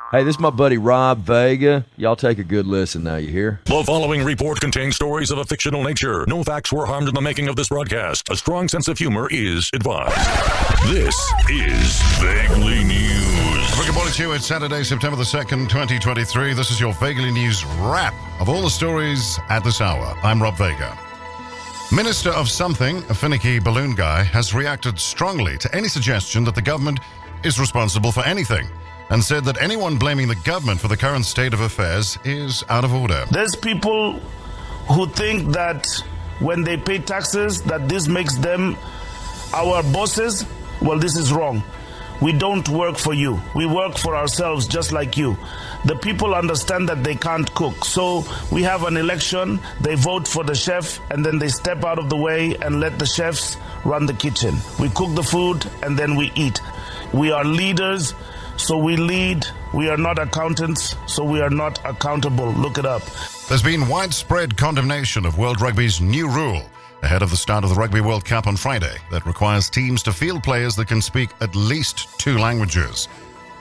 Hey, this is my buddy Rob Vega. Y'all take a good listen now, you hear? The following report contains stories of a fictional nature. No facts were harmed in the making of this broadcast. A strong sense of humor is advised. This is Vaguely News. Good morning to you. It's Saturday, September the 2nd, 2023. This is your Vaguely News wrap of all the stories at this hour. I'm Rob Vega. Minister of Something, a finicky balloon guy, has reacted strongly to any suggestion that the government is responsible for anything, and said that anyone blaming the government for the current state of affairs is out of order. There's people who think that when they pay taxes, that this makes them our bosses. Well, this is wrong. We don't work for you. We work for ourselves just like you. The people understand that they can't cook. So we have an election, they vote for the chef, and then they step out of the way and let the chefs run the kitchen. We cook the food and then we eat. We are leaders, so we lead. We are not accountants, so we are not accountable. Look it up. There's been widespread condemnation of World Rugby's new rule ahead of the start of the Rugby World Cup on Friday that requires teams to field players that can speak at least 2 languages.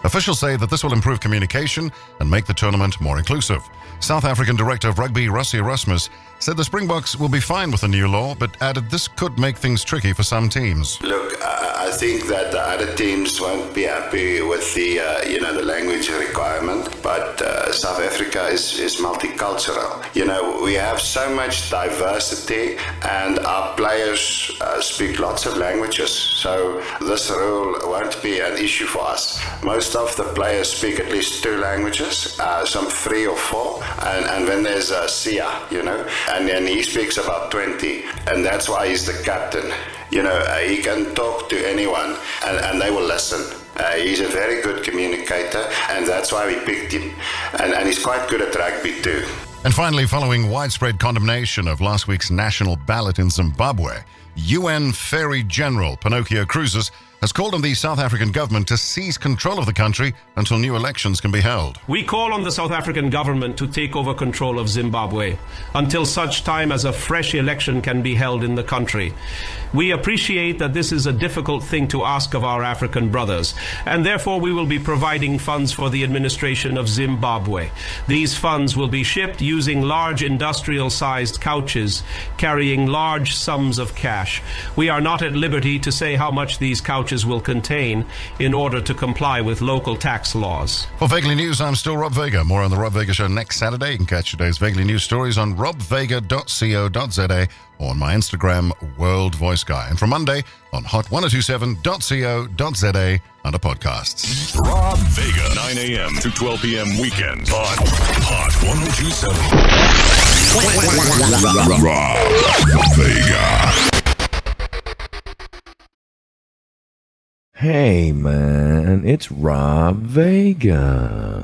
Officials say that this will improve communication and make the tournament more inclusive. South African Director of Rugby, Rassie Erasmus, said the Springboks will be fine with the new law, but added this could make things tricky for some teams. Look, I think that the other teams won't be happy with the language requirement, but South Africa is multicultural. We have so much diversity, and our players speak lots of languages, so this rule won't be an issue for us. Most of the players speak at least 2 languages, some 3 or 4, and then there's Sia, and then he speaks about 20, and that's why he's the captain. He can talk to anyone and they will listen. He's a very good communicator, and that's why we picked him. And he's quite good at rugby too. And finally, following widespread condemnation of last week's national ballot in Zimbabwe, UN Ferry General Pinocchio Cruzes has called on the South African government to seize control of the country until new elections can be held. We call on the South African government to take over control of Zimbabwe until such time as a fresh election can be held in the country. We appreciate that this is a difficult thing to ask of our African brothers, and therefore we will be providing funds for the administration of Zimbabwe. These funds will be shipped using large industrial-sized couches carrying large sums of cash. We are not at liberty to say how much these couches will contain in order to comply with local tax laws. For Vaguely News, I'm still Rob Vega. More on the Rob Vega Show next Saturday. You can catch today's Vaguely News stories on robvega.co.za or on my Instagram, World Voice Guy. And from Monday on hot1027.co.za under podcasts. Rob Vega, 9 a.m. to 12 p.m. weekends on Hot 1027. Rob Vega. Hey, man, it's Rob Vega.